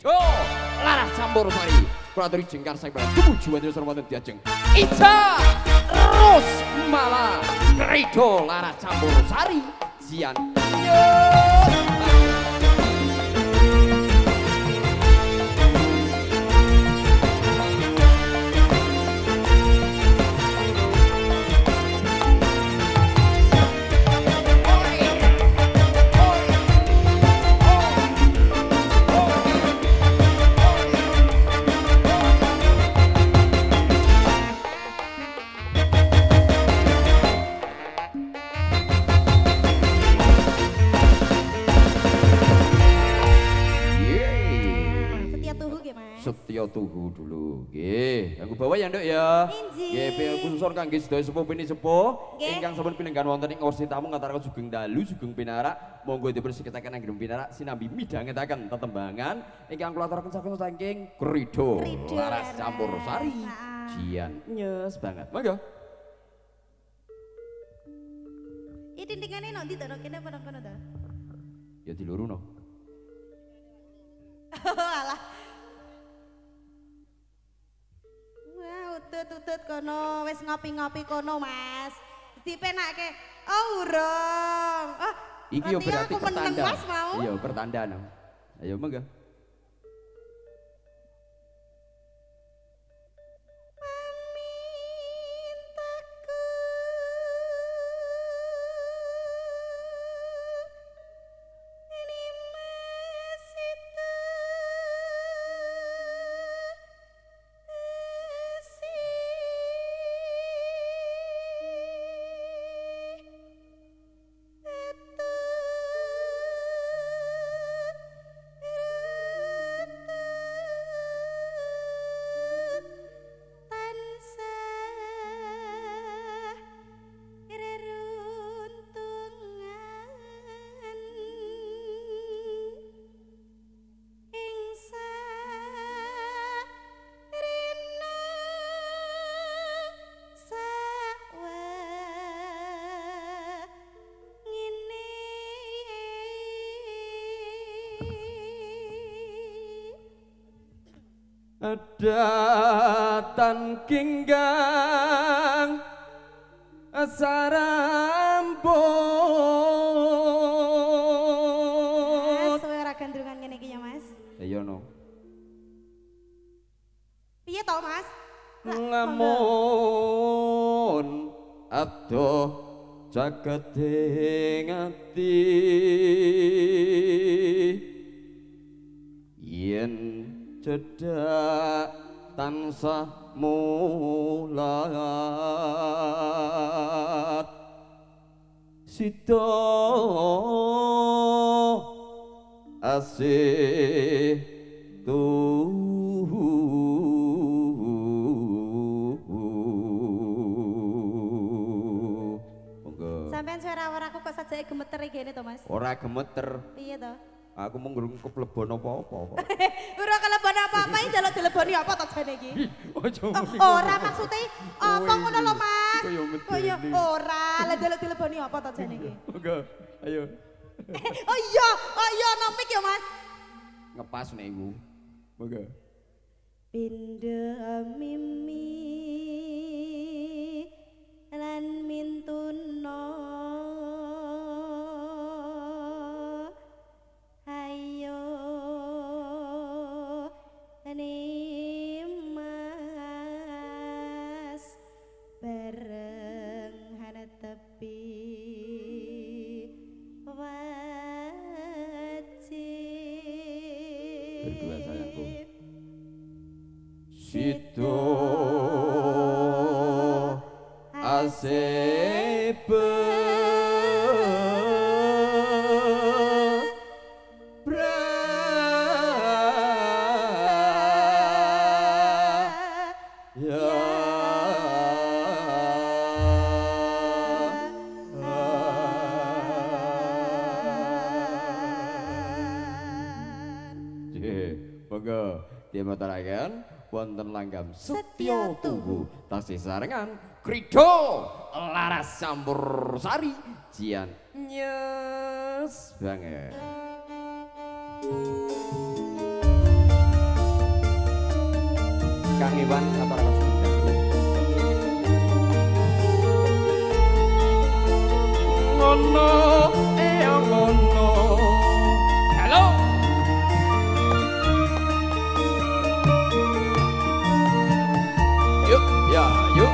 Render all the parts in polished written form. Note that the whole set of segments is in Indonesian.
Krido Laras Campur Sari Kulaturi jengkar sang barang tumuju wonten sarwanten diajeng Ica Rusmala Krido Laras Campur Sari Jian Setya tuhu dulu. Nggih, aku bawa ya, Nduk ya. Nggih, khususon kangge sedaya sepuh pini sepuh ingkang sampun pinenggan wonten ing kursi tamu ngaturaken sugeng dalu, sugeng pinarak. Monggo dipun siketaken anggere pinarak sinambi midhangetaken tetembangan ingkang kula aturaken saking Krido Laras Campur Sari. Jian nyes banget. Monggo. Iki tindingane nek ndi to kene apa nang kono to? Ya diluruno. Alah. Utut kono, wis ngopi-ngopi kono, Mas. Dipenake. Oh, urung. Oh, iki yo berarti pertanda. Mas, mau? Iya, pertanda. Ayo monggo. Datan kinggang sarambut. Mas, ora gandrungan ngene iki ya, Mas. Iya no. Piye to, Mas? Ngamun adoh jagading ati yen cedak tansah mulat sida asih tuhu monggo sampean suara-suaraku kok sajake gemeter iki ngene to, Mas? Ora gemeter. Piye to? Aku mau ngerung keplebon apa-apa. Ora kelebon apa-apa iki njaluk dileboni apa to jane iki? Ojo ora maksude apa ngono lho, Mas? Kaya ora, lha njaluk dileboni apa to jane iki? Monggo, ayo. Oh iya nomik ya, Mas. Ngepas nek iku. Monggo. Pindah mimi lan mintuno ayo Mas bareng hana tepi wajib berdua sayangku situ asebe Dimataraken wonten langgam Setya Tuhu tasih sarengan Krido Laras Campur Sari Jian nyes banget. Iwan atau Raka Sugeng Dalu. Ngono ngono. Halo. Yuk, ya, yuk.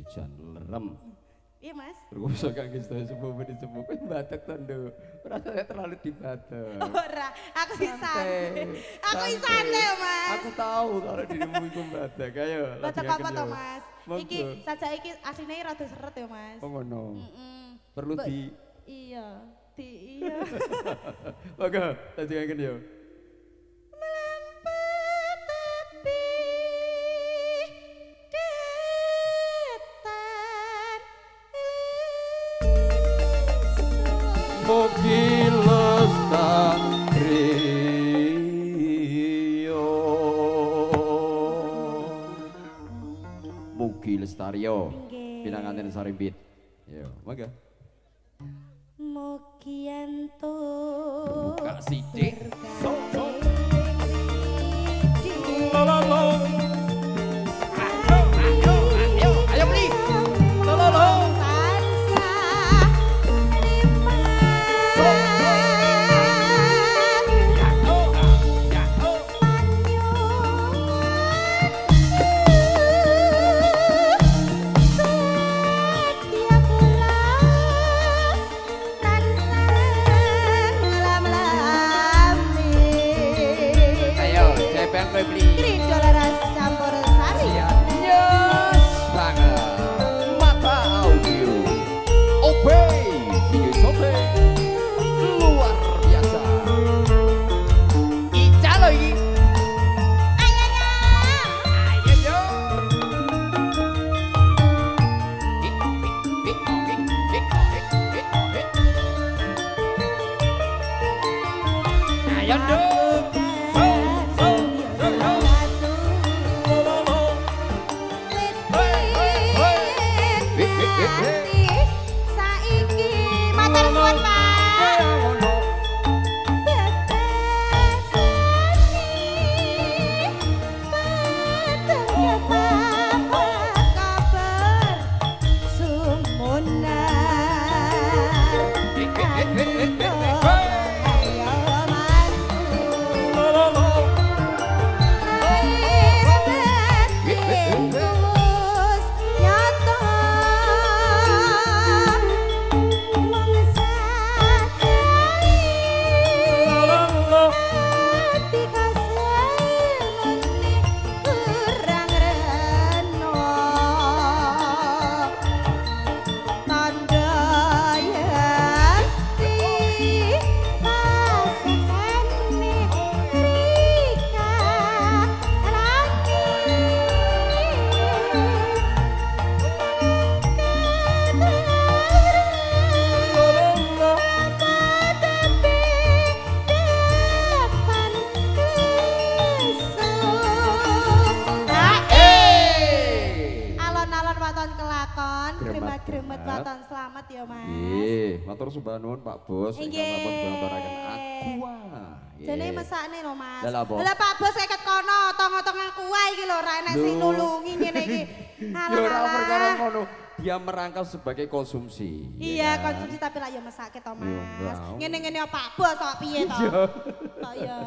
Jan lerem. Iya Mas. Berkuasa kangge sedaya sepuh ben sepuh kowe batek to, Nduk. Rasane terlalu dibatek. Ora, aku santai. Aku santai ya Mas. Aku tahu kalau dirimu iku batek. Ayo, batek apa to Mas? Monggo. Iki saja iki asline rada seret ya Mas. Oh ngono. Perlu di iya, iya. Monggo, lajengaken yo. Mugi lestari Mugi Lestario pinanganten sarimbit. Yo, mangga. Mugi ento buka sithik. Ayo beli. calon waton kelakon, gremet-gremet waton selamat ya Mas. Nggih, matur sembah nuwun Pak Bos ingkang sampun ngaturaken aqua. Jane mesakne lho Mas. Lah Pak Bos seket kono, tong-tong aqua iki lho ra enek sing nulungi ngene iki. Ya ora perkara ngono. Dia merangkap sebagai konsumsi. Iya, konsumsi tapi lah ya mesake to Mas. Ngene-ngene Pak Bos kok piye to? Kok ya.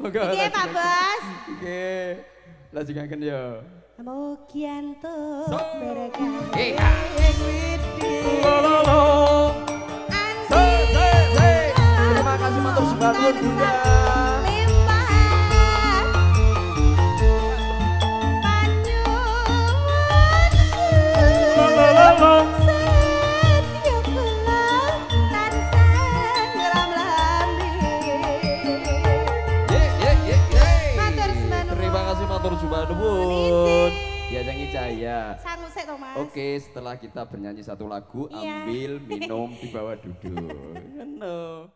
Iki Pak Bos. Nggih. Lajengaken ya. Mugianto mereka. Terima kasih matur sembah nuwun Bunda. Sembah nuwun. Diajangi Cahaya. Sangu sik to Mas. Oke, setelah kita bernyanyi satu lagu, ambil minum di bawah duduk.